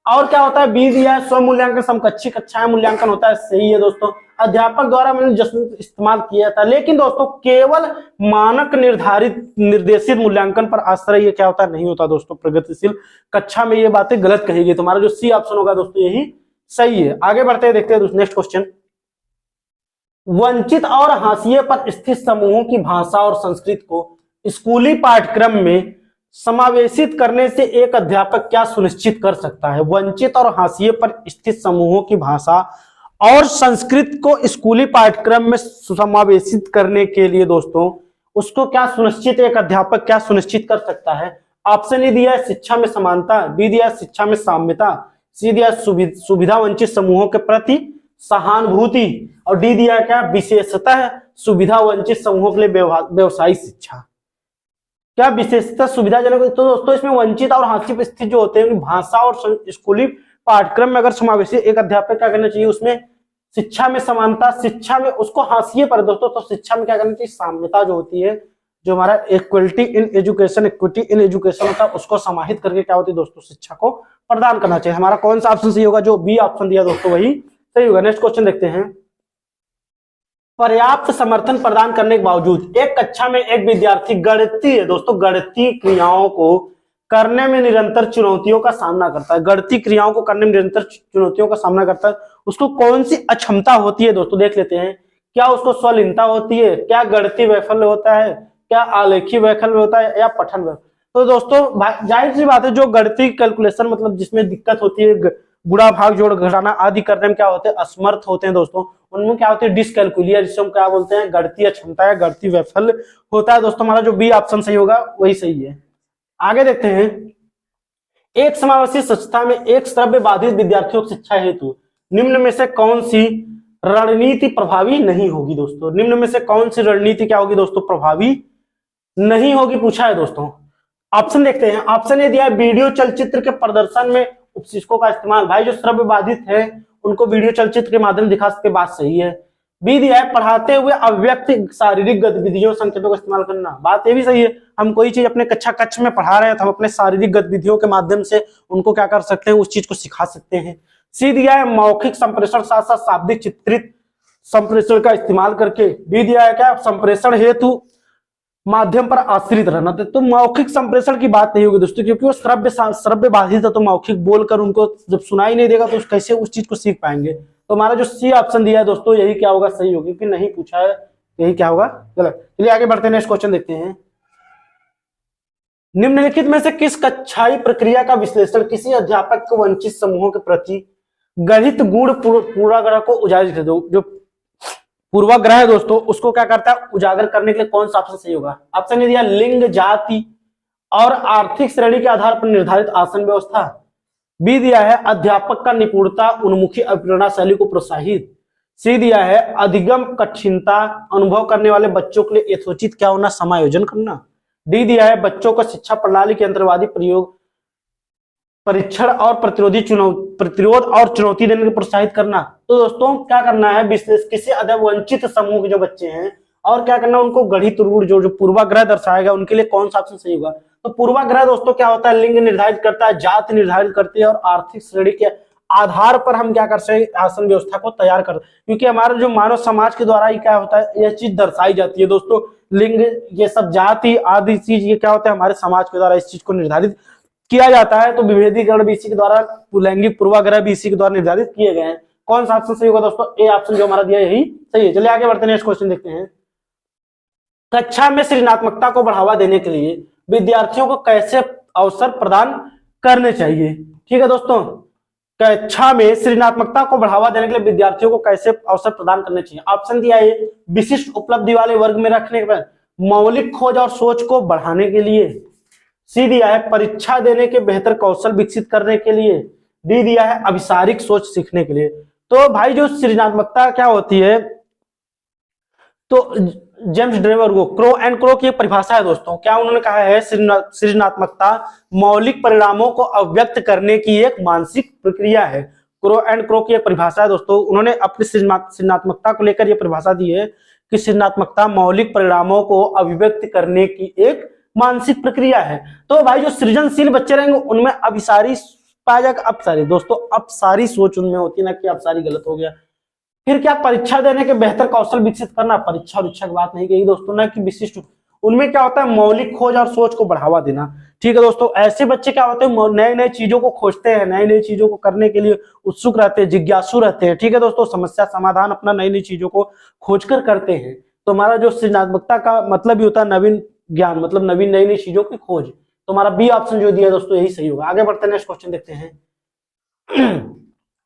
और क्या होता है? बी दिया है स्व मूल्यांकन समकक्षी कक्षाएं मूल्यांकन होता है, सही है दोस्तों। अध्यापक द्वारा मैंने जश्न इस्तेमाल किया था, लेकिन दोस्तों केवल मानक निर्धारित निर्देशित मूल्यांकन पर आश्रय ये क्या होता है? नहीं होता दोस्तों। प्रगतिशील कक्षा में ये बातें गलत कही गई। तुम्हारा जो सी ऑप्शन होगा दोस्तों यही सही है। आगे बढ़ते हैं, देखते हैं नेक्स्ट क्वेश्चन। वंचित और हाशिए पर स्थित समूहों की भाषा और संस्कृति को स्कूली पाठ्यक्रम में समावेशित करने से एक अध्यापक क्या सुनिश्चित कर सकता है? वंचित और हाशिए पर स्थित समूहों की भाषा और संस्कृति को स्कूली पाठ्यक्रम में समावेशित करने के लिए दोस्तों उसको क्या सुनिश्चित, एक अध्यापक क्या सुनिश्चित कर सकता है? ऑप्शन ए दिया है शिक्षा में समानता, बी दिया है शिक्षा में साम्यता, सी दिया सुविधा वंचित समूहों के प्रति सहानुभूति, और डी दिया क्या विशेषतः सुविधा वंचित समूहों के लिए व्यवसायिक शिक्षा। क्या विशेषतः सुविधाजनक? तो दोस्तों इसमें वंचित और हाशिए पर स्थित जो होते हैं भाषा और स्कूली पाठ्यक्रम में अगर समावेशी एक अध्यापक क्या करना चाहिए? उसमें शिक्षा में समानता, शिक्षा में उसको हाशिए पर दोस्तों, तो शिक्षा में क्या करना चाहिए? साम्यता जो होती है, जो हमारा equality in education, equity in education होता है, उसको समाहित करके क्या होती है दोस्तों? शिक्षा को प्रदान करना चाहिए। हमारा कौन सा ऑप्शन सही होगा? जो बी ऑप्शन दिया दोस्तों वही सही होगा। नेक्स्ट क्वेश्चन देखते हैं। पर्याप्त समर्थन प्रदान करने के बावजूद एक कक्षा में एक विद्यार्थी गणितीय दोस्तों गणितीय क्रियाओं को करने में निरंतर चुनौतियों का सामना करता है। गणितीय क्रियाओं को करने में निरंतर चुनौतियों का सामना करता है, उसको कौन सी अक्षमता होती है दोस्तों? देख लेते हैं। क्या उसको स्वलीनता होती है, क्या गणितीय वैफल्य होता है, क्या आलेखी वैफल्य होता है, या पठन वैफल्य? तो दोस्तों जाहिर सी बात है जो गणितीय कैलकुलेशन मतलब जिसमें दिक्कत होती है, गुणा भाग जोड़ घटाना आदि करने में क्या होते हैं? असमर्थ होते हैं दोस्तों, उनमें क्या होती है? डिसकैलकुलिया, जिसे हम क्या बोलते हैं? गणितीय अक्षमता या गणितीय वैफल्य होता है दोस्तों। हमारा जो बी ऑप्शन सही होगा वही सही है। आगे देखते हैं। एक समावेशी संस्था में एक श्रव्य बाधित विद्यार्थियों की शिक्षा हेतु निम्न में से कौन सी रणनीति प्रभावी नहीं होगी दोस्तों? निम्न में से कौन सी रणनीति क्या होगी दोस्तों? प्रभावी नहीं होगी, पूछा है दोस्तों। ऑप्शन देखते हैं। ऑप्शन ए दिया है वीडियो चलचित्र के प्रदर्शन में उपशिक्षकों का इस्तेमाल, भाई जो श्रव्य बाधित है उनको वीडियो चलचित्र के माध्यम दिखा सकते, बात सही है। बी दिया है पढ़ाते हुए अव्यक्त शारीरिक गतिविधियों संकेतों का इस्तेमाल करना, बात ये भी सही है। हम कोई चीज अपने कक्षा कक्ष में पढ़ा रहे हैं तो हम अपने शारीरिक गतिविधियों के माध्यम से उनको क्या कर सकते हैं? उस चीज को सिखा सकते हैं। सी दिया है मौखिक संप्रेषण साथ साथ शाब्दिक चित्रित संप्रेषण का इस्तेमाल करके। डी दिया है क्या संप्रेषण हेतु माध्यम पर आश्रित रहना। तो मौखिक संप्रेषण की बात नहीं होगी दोस्तों, क्योंकि वो श्रव्य बाधित है, तो मौखिक बोलकर उनको जब सुनाई नहीं देगा तो कैसे उस चीज को सीख पाएंगे? तो हमारा जो सी ऑप्शन दिया है दोस्तों यही क्या होगा? सही होगी, क्योंकि नहीं पूछा है, यही क्या होगा? गलत। चलिए आगे बढ़ते हैं, नेक्स्ट क्वेश्चन देखते हैं। निम्नलिखित में से किस कक्षाई प्रक्रिया का विश्लेषण किसी अध्यापक को वंचित समूहों के प्रति गणित गुण पूर्वाग्रह को उजागर कर दो? जो पूर्वाग्रह है दोस्तों उसको क्या करता है? उजागर करने के लिए कौन सा ऑप्शन सही होगा? ऑप्शन ए दिया लिंग, जाति और आर्थिक श्रेणी के आधार पर निर्धारित आसन व्यवस्था। बी दिया है अध्यापक का निपुणता उन्मुखी अभिप्रेरणा शैली को प्रोत्साहित। सी दिया है अधिगम कठिनता अनुभव करने वाले बच्चों के लिए यथोचित क्या होना? समायोजन करना। डी दिया है बच्चों को शिक्षा प्रणाली के अंतर्वादी प्रयोग परीक्षण और प्रतिरोध और चुनौती देने को प्रोत्साहित करना। तो दोस्तों क्या करना है? विशेष किसी वंचित समूह के जो बच्चे हैं और क्या करना, उनको गणित रूढ़ जो पूर्वाग्रह दर्शाएगा उनके लिए कौन सा ऑप्शन सही होगा? तो पूर्वाग्रह दोस्तों क्या होता है? लिंग निर्धारित करता है, जाति निर्धारित करती है और आर्थिक श्रेणी के आधार पर हम क्या कर सकते? आसन व्यवस्था को तैयार कर, क्योंकि हमारे जो मानव समाज के द्वारा ही क्या होता है? यह चीज दर्शाई जाती है दोस्तों। लिंग ये सब जाति आदि चीज ये क्या होता है? हमारे समाज के द्वारा इस चीज को निर्धारित किया जाता है। तो विभेदीकरण भी इसी के द्वारा, लैंगिक पूर्वाग्रह भी इसी के द्वारा निर्धारित किए गए हैं। कौन सा ऑप्शन सही होगा दोस्तों? ए ऑप्शन जो हमारा दिया यही सही है। चलिए आगे बढ़ते हैं, नेक्स्ट क्वेश्चन देखते हैं। कक्षा में सृजनात्मकता को बढ़ावा देने के लिए विद्यार्थियों को कैसे अवसर प्रदान करने चाहिए? ठीक है दोस्तों, कक्षा में सृजनात्मकता को बढ़ावा देने के लिए विद्यार्थियों को कैसे अवसर प्रदान करने चाहिए? ऑप्शन दिया है विशिष्ट उपलब्धि वाले वर्ग में रखने के बाद, मौलिक खोज और सोच को बढ़ाने के लिए, सी दिया है परीक्षा देने के बेहतर कौशल विकसित करने के लिए, डी दिया है अभिसारिक सोच सीखने के लिए। तो भाई जो सृजनात्मकता क्या होती है, तो James Drever crow and crow की परिभाषा है दोस्तों, क्या उन्होंने कहा है, सृजनात्मकता मौलिक परिणामों को अव्यक्त करने की एक मानसिक प्रक्रिया है। क्रो एंड क्रो की परिभाषा है दोस्तों, उन्होंने अपनी सृजनात्मकता को लेकर यह परिभाषा दी है कि सृजनात्मकता मौलिक परिणामों को अभिव्यक्त करने की एक मानसिक प्रक्रिया है। तो भाई जो सृजनशील बच्चे रहेंगे उनमें अभिसारी पाया जाएगा, अपसारी दोस्तों, अपसारी सोच उनमें होती है ना कि अपसारी गलत हो गया। फिर क्या, परीक्षा देने के बेहतर कौशल विकसित करना, परीक्षा और इच्छा की बात नहीं कही दोस्तों, ना कि विशिष्ट, उनमें क्या होता है मौलिक खोज और सोच को बढ़ावा देना। ठीक है दोस्तों, ऐसे बच्चे क्या होते हैं नए नए चीजों को खोजते हैं, नई नई चीजों को करने के लिए उत्सुक रहते हैं, जिज्ञासु रहते हैं। ठीक है दोस्तों, समस्या समाधान अपना नई नई चीजों को खोजकर करते हैं। तो हमारा जो सृजनात्मकता का मतलब ही होता है नवीन ज्ञान, मतलब नवीन नई नई चीजों की खोज। तो हमारा बी ऑप्शन जो दिया दोस्तों यही सही होगा। आगे बढ़ते हैं, नेक्स्ट क्वेश्चन देखते हैं।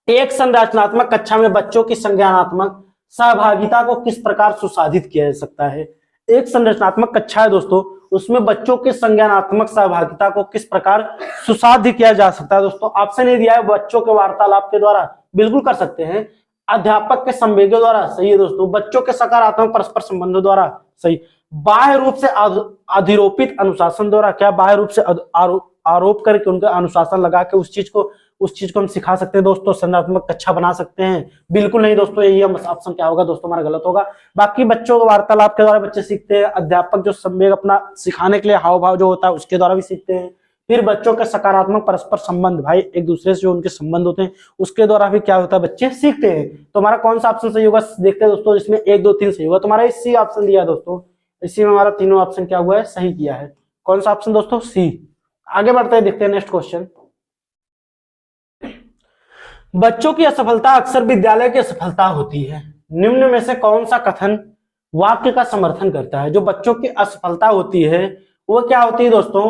एक संरचनात्मक कक्षा में बच्चों की संज्ञानात्मक सहभागिता को किस प्रकार सुसाधित किया जा सकता है। एक संरचनात्मक कक्षा है दोस्तों, उसमें बच्चों के संज्ञानात्मक सहभागिता को किस प्रकार सुसाध्य किया जा सकता है दोस्तों। ऑप्शन ए दिया है बच्चों के वार्तालाप के द्वारा, बिल्कुल कर सकते हैं। अध्यापक के संवेगों द्वारा, सही है दोस्तों। बच्चों के सकारात्मक परस्पर संबंधों द्वारा, सही। बाह्य रूप से अधिरोपित अनुशासन द्वारा, क्या बाह्य रूप से आरोप करके उनका अनुशासन लगा के उस चीज को हम सिखा सकते हैं दोस्तों, संरचनात्मक कक्षा बना सकते हैं। बिल्कुल नहीं दोस्तों, यही ऑप्शन क्या होगा दोस्तों हमारा गलत होगा। बाकी बच्चों को वार्तालाप के द्वारा बच्चे सीखते हैं। अध्यापक जो संवेग अपना सिखाने के लिए हाव भाव जो होता है उसके द्वारा भी सीखते हैं। फिर बच्चों के सकारात्मक परस्पर संबंध, भाई एक दूसरे से जो उनके संबंध होते हैं उसके द्वारा भी क्या होता है बच्चे सीखते हैं। तो हमारा कौन सा ऑप्शन सही होगा देखते हैं दोस्तों, इसमें 1 2 3 सही होगा। तुम्हारा इसी ऑप्शन दिया है दोस्तों, इसी में हमारा तीनों ऑप्शन क्या हुआ है, सही किया है। कौन सा ऑप्शन दोस्तों, सी। आगे बढ़ते हैं, देखते हैं नेक्स्ट क्वेश्चन। बच्चों की असफलता अक्सर विद्यालय की असफलता होती है। निम्न में से कौन सा कथन वाक्य का समर्थन करता है। जो बच्चों की असफलता होती है वो क्या होती है दोस्तों,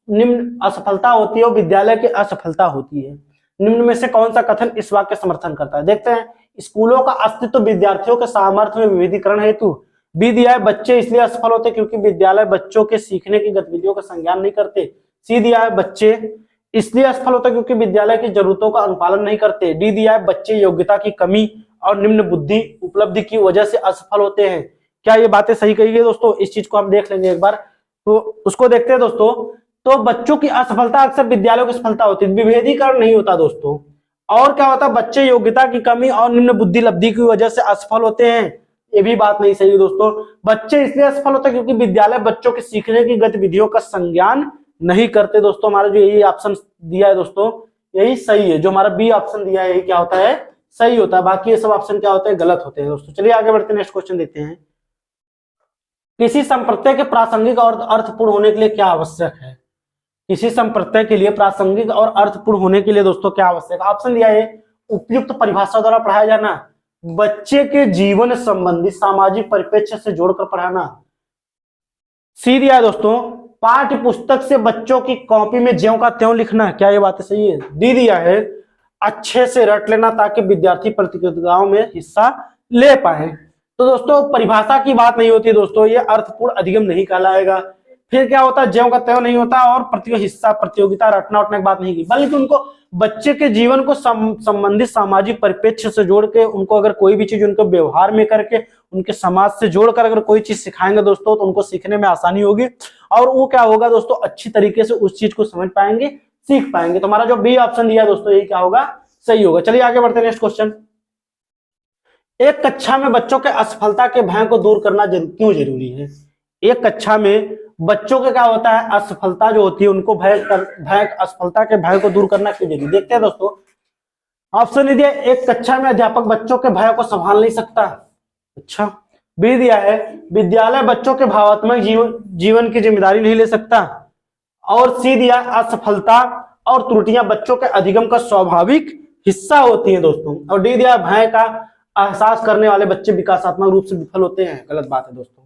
निम्न असफलता होती है वो विद्यालय की असफलता होती है। निम्न में से कौन सा कथन इस वाक्य का समर्थन करता है, देखते हैं। स्कूलों का अस्तित्व विद्यार्थियों के सामर्थ्य में विविधीकरण हेतु। बी दिया है बच्चे इसलिए असफल होते क्योंकि विद्यालय बच्चों के सीखने की गतिविधियों का संज्ञान नहीं करते। सी दिया है बच्चे इसलिए असफल होता क्योंकि विद्यालय की जरूरतों का अनुपालन नहीं करते। डी दिया है बच्चे योग्यता की कमी और निम्न बुद्धि उपलब्धि की वजह से असफल होते हैं। क्या ये बातें सही कही गई दोस्तों, इस चीज को हम देख लेंगे एक बार, तो उसको देखते हैं दोस्तों। तो बच्चों की असफलता अक्सर विद्यालयों की सफलता होती है, विभेदीकरण नहीं होता दोस्तों। और क्या होता है, बच्चे योग्यता की कमी और निम्न बुद्धि लब्धि की वजह से असफल होते हैं, ये भी बात नहीं सही है दोस्तों। बच्चे इसलिए असफल होते हैं क्योंकि विद्यालय बच्चों के सीखने की गतिविधियों का संज्ञान नहीं करते दोस्तों। हमारा जो यही ऑप्शन दिया है दोस्तों यही सही है, जो हमारा बी ऑप्शन दिया है यही क्या होता है, सही होता है। बाकी ये सब ऑप्शन क्या होते हैं, गलत होते हैं दोस्तों। चलिए आगे बढ़ते हैं, नेक्स्ट क्वेश्चन देखते हैं। किसी संप्रत्यय के प्रासंगिक और अर्थपूर्ण होने के लिए क्या आवश्यक है। किसी संप्रत्यय के लिए प्रासंगिक और अर्थपूर्ण होने के लिए दोस्तों क्या आवश्यक है। ऑप्शन दिया है उपयुक्त परिभाषा द्वारा पढ़ाया जाना, बच्चे के जीवन संबंधी सामाजिक परिप्रेक्ष्य से जोड़कर पढ़ाना। सी दिया है दोस्तों पाठ्य पुस्तक से बच्चों की कॉपी में ज्यों का त्यों लिखना। क्या ये बात सही है। डी दिया है अच्छे से रट लेना ताकि विद्यार्थी प्रतियोगिताओं में हिस्सा ले पाए। तो दोस्तों परिभाषा की बात नहीं होती दोस्तों, ये अर्थपूर्ण अधिगम नहीं कहलाएगा। फिर क्या होता है, ज्यों का त्यों नहीं होता, और प्रतियोगिता रटना उठने की बात नहीं की, बल्कि उनको बच्चे के जीवन को संबंधित सामाजिक परिप्रेक्ष्य से जोड़ के उनको अगर कोई भी चीज उनको व्यवहार में करके उनके समाज से जोड़कर अगर कोई चीज सिखाएंगे दोस्तों तो उनको सीखने में आसानी होगी और वो क्या होगा दोस्तों, अच्छी तरीके से उस चीज को समझ पाएंगे, सीख पाएंगे। तो हमारा जो बी ऑप्शन दिया दोस्तों यही क्या होगा, सही होगा। चलिए आगे बढ़ते हैं, नेक्स्ट क्वेश्चन। एक कक्षा में बच्चों के असफलता के भय को दूर करना क्यों जरूरी है। एक कक्षा में बच्चों के क्या होता है, असफलता जो होती है उनको असफलता के भय को दूर करना क्यों जरूरी, देखते हैं दोस्तों। ऑप्शन दिया एक कक्षा में अध्यापक बच्चों के भय को संभाल नहीं सकता। अच्छा। बी दिया है विद्यालय बच्चों के भावात्मक जीवन की जिम्मेदारी नहीं ले सकता। और सी दिया असफलता और त्रुटियां बच्चों के अधिगम का स्वाभाविक हिस्सा होती हैं दोस्तों। और डी दिया भय का एहसास करने वाले बच्चे विकासात्मक रूप से विफल होते हैं। गलत बात है दोस्तों।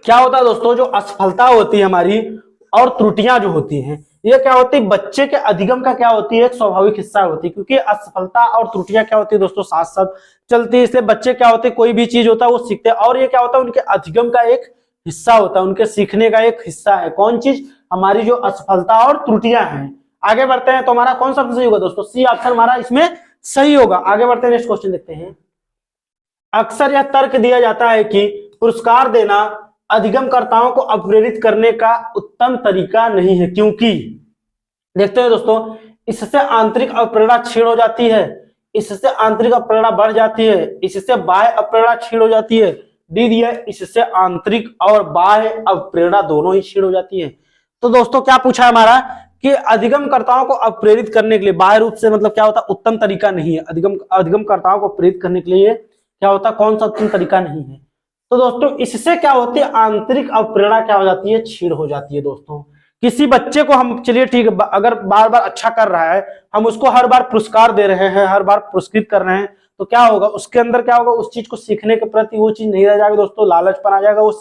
क्या होता है दोस्तों, जो असफलता होती है हमारी और त्रुटियां जो होती हैं ये क्या होती है, बच्चे के अधिगम का क्या होती है, एक स्वाभाविक हिस्सा होती है। क्योंकि असफलता और त्रुटियां क्या होती है दोस्तों, साथ साथ चलती है, इसलिए बच्चे क्या होते हैं कोई भी चीज होता है वो सीखते हैं और ये क्या होता है उनके अधिगम का एक हिस्सा होता है, उनके सीखने का एक हिस्सा है। कौन चीज? हमारी जो असफलता और त्रुटियां हैं। आगे बढ़ते हैं, तो हमारा कौन सा सही होगा दोस्तों? सी ऑप्शन हमारा इसमें सही होगा। आगे बढ़ते हैं, नेक्स्ट क्वेश्चन देखते हैं। अक्सर यह तर्क दिया जाता है कि पुरस्कार देना अधिगमकर्ताओं को अप्रेरित करने का उत्तम तरीका नहीं है, क्योंकि देखते हैं दोस्तों, इससे आंतरिक अप्रेरणा क्षीण हो जाती है, इससे आंतरिक अप्रेरणा बढ़ जाती है, इससे बाह्य अप्रेरणा क्षीण हो जाती है। डी दिया, इससे आंतरिक और बाह्य अप्रेरणा दोनों ही क्षीण हो जाती है। तो दोस्तों क्या पूछा है हमारा कि अधिगमकर्ताओं को अप्रेरित करने के लिए बाह्य रूप से मतलब क्या होता है? उत्तम तरीका नहीं है। अधिगमकर्ताओं को प्रेरित करने के लिए क्या होता है? कौन सा उत्तम तरीका नहीं है? तो दोस्तों इससे क्या होती है? आंतरिक अप्रेरणा क्या हो जाती है? क्षीण हो जाती है। दोस्तों किसी बच्चे को हम, चलिए ठीक है, अगर बार बार अच्छा कर रहा है, हम उसको हर बार पुरस्कार दे रहे हैं, हर बार पुरस्कृत कर रहे हैं, तो क्या होगा? उसके अंदर क्या होगा? उस चीज को सीखने के प्रति वो चीज नहीं रह जाएगी दोस्तों, लालचपन आ जाएगा। वो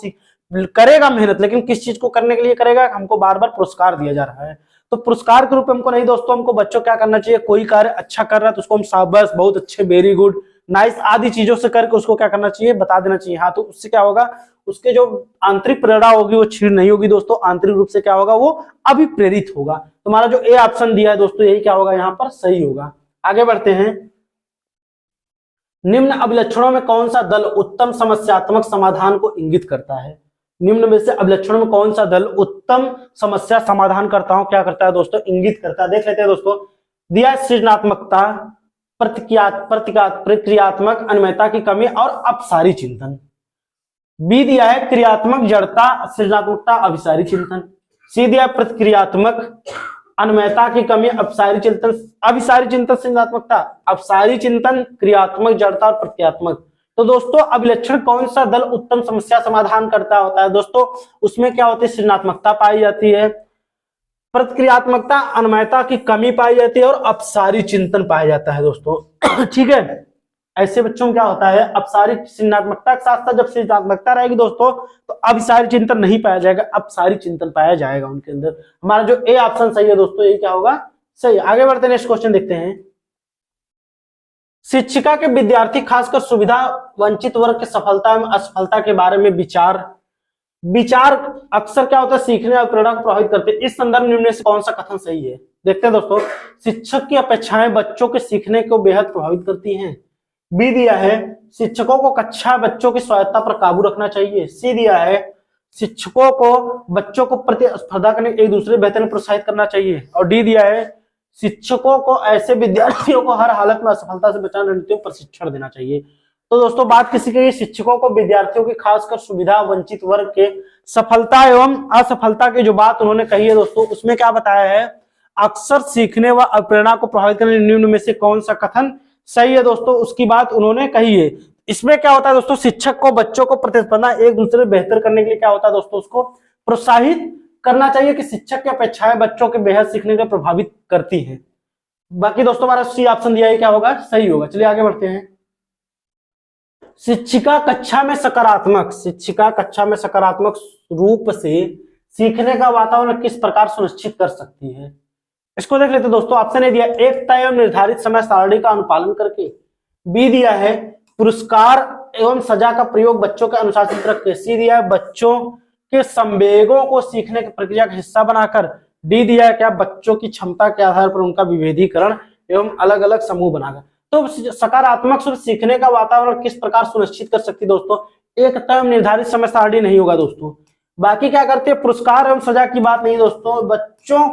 करेगा मेहनत, लेकिन किस चीज को करने के लिए करेगा? हमको बार बार पुरस्कार दिया जा रहा है, तो पुरस्कार के रूप में हमको नहीं दोस्तों, हमको बच्चों क्या करना चाहिए? कोई कार्य अच्छा कर रहा है तो उसको हम शाबाश, बहुत अच्छे, वेरी गुड, नाइस आदि चीजों से करके उसको क्या करना चाहिए? बता देना चाहिए। हाँ, तो उससे क्या होगा? उसके जो आंतरिक प्रेरणा होगी वो क्षीण नहीं होगी दोस्तों, आंतरिक रूप से क्या होगा? वो अभिप्रेरित होगा। तुम्हारा जो ए ऑप्शन दिया है दोस्तों, यही क्या होगा? यहाँ पर सही होगा। आगे बढ़ते हैं। निम्न अभिलक्षणों में कौन सा दल उत्तम समस्यात्मक समाधान को इंगित करता है? निम्न में से अभिलक्षणों में कौन सा दल उत्तम समस्या समाधान करता क्या करता है दोस्तों? इंगित करता है। देख लेते हैं दोस्तों। दिया सृजनात्मकता, प्रक्रियात्मक अनमयता की कमी और अपसारी चिंतन। बी दिया है क्रियात्मक जड़ता, सृजनात्मकता, अभिसारी चिंतन। सी दिया प्रतिक्रियात्मक अनमयता की कमी, अपसारी चिंतन, अभिसारी चिंतन, सृजनात्मकता, अपसारी चिंतन, क्रियात्मक जड़ता और प्रक्रियात्मक। तो दोस्तों अभिलक्षण कौन सा दल उत्तम समस्या समाधान करता होता है दोस्तों? उसमें क्या होती है? सृजनात्मकता पाई जाती है, प्रतिक्रियात्मकता, अनमयता की कमी पाई जाती है और अपसारी चिंतन पाया जाता है दोस्तों। ठीक है, ऐसे बच्चों में क्या होता है? अपसारी सृजनात्मकता के साथ साथ जब सृजनात्मकता रहेगी दोस्तों, तो अभिसारी चिंतन नहीं पाया जाएगा, अपसारी चिंतन पाया जाएगा उनके अंदर। हमारा जो ए ऑप्शन सही है दोस्तों, ये क्या होगा? सही। आगे बढ़ते हैं, नेक्स्ट क्वेश्चन देखते हैं। शिक्षिका के विद्यार्थी खासकर सुविधा वंचित वर्ग की सफलता एवं असफलता के बारे में विचार अक्सर क्या होता है? सीखने और प्रेरणा को प्रभावित करते हैं। इस संदर्भ में से कौन सा कथन सही है? देखते हैं दोस्तों। शिक्षक की अपेक्षाएं बच्चों के सीखने को बेहद प्रभावित करती हैं। बी दिया है शिक्षकों को कक्षा बच्चों की स्वायत्ता पर काबू रखना चाहिए। सी दिया है शिक्षकों को बच्चों को प्रतिस्पर्धा करने एक दूसरे बेहतर में प्रोत्साहित करना चाहिए। और डी दिया है शिक्षकों को ऐसे विद्यार्थियों को हर हालत में असफलता से बचाने रणनीतियों प्रशिक्षण देना चाहिए। तो दोस्तों बात किसी की, शिक्षकों को विद्यार्थियों की खासकर सुविधा वंचित वर्ग के सफलता एवं असफलता की जो बात उन्होंने कही है दोस्तों, उसमें क्या बताया है? अक्सर सीखने व प्रेरणा को प्रभावित करने निम्न में से कौन सा कथन सही है दोस्तों? उसकी बात उन्होंने कही है। इसमें क्या होता है दोस्तों? शिक्षक को बच्चों को प्रतिस्पर्धा एक दूसरे बेहतर करने के लिए क्या होता है दोस्तों? उसको प्रोत्साहित करना चाहिए कि शिक्षक की अपेक्षाएं बच्चों के बेहद सीखने को प्रभावित करती हैं। बाकी दोस्तों हमारा सी ऑप्शन दिया है, क्या होगा? सही होगा। चलिए आगे बढ़ते हैं। शिक्षिका कक्षा में सकारात्मक रूप से सीखने का वातावरण किस प्रकार सुनिश्चित कर सकती है? इसको देख लेते हैं दोस्तों। ऑप्शन ए दिया एक तय एवं निर्धारित समय सारणी का अनुपालन करके। बी दिया है पुरस्कार एवं सजा का प्रयोग बच्चों के अनुशासित रख के। सी दिया है बच्चों के संवेगों को सीखने की प्रक्रिया का हिस्सा बनाकर। डी दिया है क्या? बच्चों की क्षमता के आधार पर उनका विभेदीकरण एवं अलग अलग समूह बनाकर। तो सकारात्मक सीखने का वातावरण किस प्रकार सुनिश्चित कर सकती है दोस्तों? एक तय निर्धारित समय सारणी नहीं होगा दोस्तों। बाकी क्या करते हैं? पुरस्कार एवं सजा की बात नहीं दोस्तों, बच्चों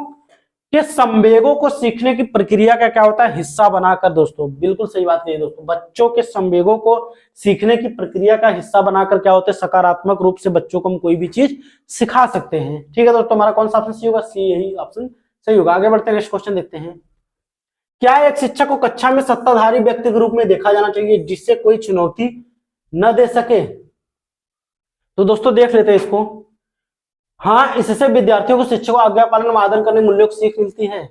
के संवेगों को सीखने की प्रक्रिया का क्या होता है? हिस्सा बनाकर दोस्तों। बिल्कुल सही बात कही दोस्तों, बच्चों के संवेगों को सीखने की प्रक्रिया का हिस्सा बनाकर क्या होता है? सकारात्मक रूप से बच्चों को हम कोई भी चीज सिखा सकते हैं। ठीक है दोस्तों, हमारा कौन सा ऑप्शन सही होगा? सी, यही ऑप्शन सही होगा। आगे बढ़ते हैं, नेक्स्ट क्वेश्चन देखते हैं। क्या एक शिक्षक को कक्षा में सत्ताधारी व्यक्ति के रूप में देखा जाना चाहिए जिससे कोई चुनौती न दे सके? तो दोस्तों देख लेते हैं इसको। हाँ, इससे विद्यार्थियों को शिक्षक को आज्ञा पालन आदर करने मूल्यों की सीख मिलती है।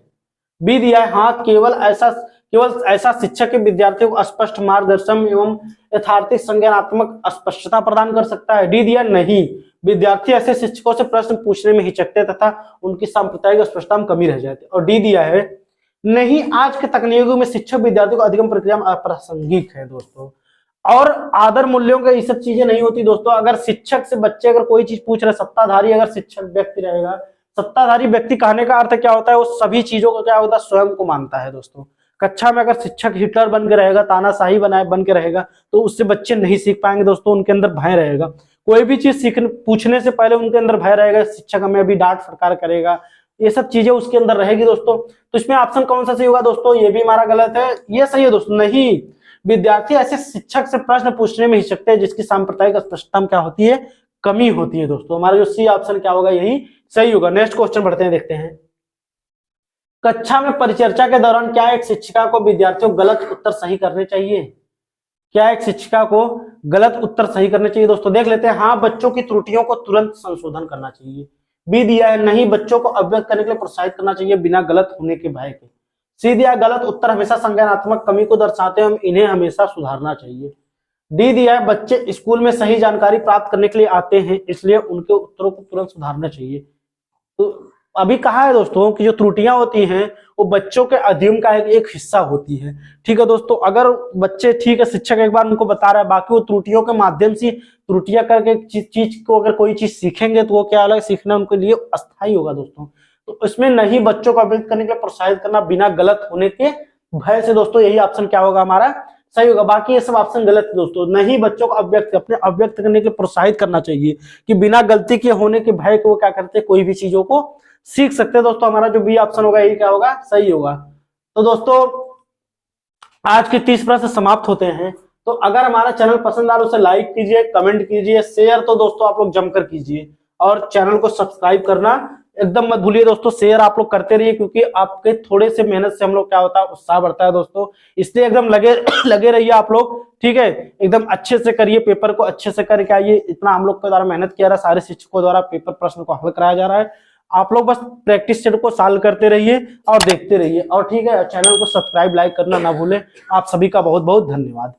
बी दिया है हाँ, केवल ऐसा शिक्षक के विद्यार्थियों को स्पष्ट मार्गदर्शन एवं यथार्थिक संज्ञानात्मक स्पष्टता प्रदान कर सकता है। डी दिया नहीं, विद्यार्थी ऐसे शिक्षकों से प्रश्न पूछने में हिचकते तथा उनकी सांप्रदायिक स्पष्टता में कमी रह जाती। और डी दिया है नहीं, आज के तकनीकों में शिक्षक विद्यार्थियों को अधिगम प्रक्रिया में अप्रासंगिक है दोस्तों। और आदर मूल्यों के ये सब चीजें नहीं होती दोस्तों। अगर शिक्षक से बच्चे अगर कोई चीज पूछ रहे, सत्ताधारी अगर शिक्षक व्यक्ति रहेगा, सत्ताधारी व्यक्ति कहने का अर्थ क्या होता है, वो सभी चीजों को क्या होता है, स्वयं को मानता है दोस्तों। कक्षा में अगर शिक्षक हिटलर बन के रहेगा, तानाशाही बन के रहेगा, तो उससे बच्चे नहीं सीख पाएंगे दोस्तों। उनके अंदर भय रहेगा, कोई भी चीज सीखने पूछने से पहले उनके अंदर भय रहेगा, शिक्षक हमें अभी डांट फटकार करेगा, ये सब चीजें उसके अंदर रहेगी दोस्तों। तो इसमें ऑप्शन कौन सा सही होगा दोस्तों, ये भी हमारा गलत है, ये सही है दोस्तों। नहीं, विद्यार्थी ऐसे शिक्षक से प्रश्न पूछने में हिचकते हैं जिसकी सांप्रदायिक स्पष्टता क्या होती है, कमी होती है दोस्तों। हमारा जो सी ऑप्शन क्या होगा, यही सही होगा। नेक्स्ट क्वेश्चन बढ़ते हैं, देखते हैं। कक्षा में परिचर्चा के दौरान क्या एक शिक्षिका को विद्यार्थियों को गलत उत्तर सही करने चाहिए? क्या एक शिक्षिका को गलत उत्तर सही करने चाहिए दोस्तों? देख लेते हैं। हाँ, बच्चों की त्रुटियों को तुरंत संशोधन करना चाहिए। बी दिया है, नहीं, बच्चों को अव्यक्त करने के लिए प्रोत्साहित करना चाहिए बिना गलत होने के भय के। सी दिया, गलत उत्तर हमेशा संज्ञानात्मक कमी को दर्शाते हैं, इन्हें हमेशा सुधारना चाहिए। डी दिया है, बच्चे स्कूल में सही जानकारी प्राप्त करने के लिए आते हैं, इसलिए उनके उत्तरों को तुरंत सुधारना चाहिए। तो अभी कहा है दोस्तों कि जो त्रुटियां होती हैं वो बच्चों के अध्ययन का एक हिस्सा होती है। ठीक है दोस्तों, अगर बच्चे, ठीक है, शिक्षक एक बार उनको बता रहा है, बाकी वो त्रुटियों के माध्यम से त्रुटियां करके चीज को अगर कोई चीज सीखेंगे तो वो क्या अलग सीखना उनके लिए अस्थायी होगा दोस्तों। तो इसमें नहीं बच्चों को अभिव्यक्त करने के लिए प्रोत्साहित करना बिना गलत होने के भय से दोस्तों, यही ऑप्शन क्या होगा हमारा, सही होगा। बाकी ये सब ऑप्शन गलत है दोस्तों। नहीं, बच्चों को अपने अभिव्यक्त करने के लिए प्रोत्साहित करना चाहिए कि बिना गलती के होने के भय को वो क्या करते हैं, कोई भी चीजों को सीख सकते हैं दोस्तों। हमारा जो बी ऑप्शन होगा यही क्या होगा, सही होगा। तो दोस्तों आज के 30 प्रश्न समाप्त होते हैं। तो अगर हमारा चैनल पसंद आ रहा है उसे लाइक कीजिए, कमेंट कीजिए, शेयर तो दोस्तों आप लोग जमकर कीजिए, और चैनल को सब्सक्राइब करना एकदम मत भूलिए दोस्तों। शेयर आप लोग करते रहिए, क्योंकि आपके थोड़े से मेहनत से हम लोग क्या होता है, उत्साह बढ़ता है दोस्तों। इसलिए एकदम लगे रहिए आप लोग, ठीक है। एकदम अच्छे से करिए, पेपर को अच्छे से करके आइए। इतना हम लोग के द्वारा मेहनत किया रहा है, सारे शिक्षकों द्वारा पेपर प्रश्न को हल कराया जा रहा है। आप लोग बस प्रैक्टिस सेट को सॉल्व करते रहिए और देखते रहिए, और ठीक है, चैनल को सब्सक्राइब लाइक करना ना भूलें। आप सभी का बहुत बहुत धन्यवाद।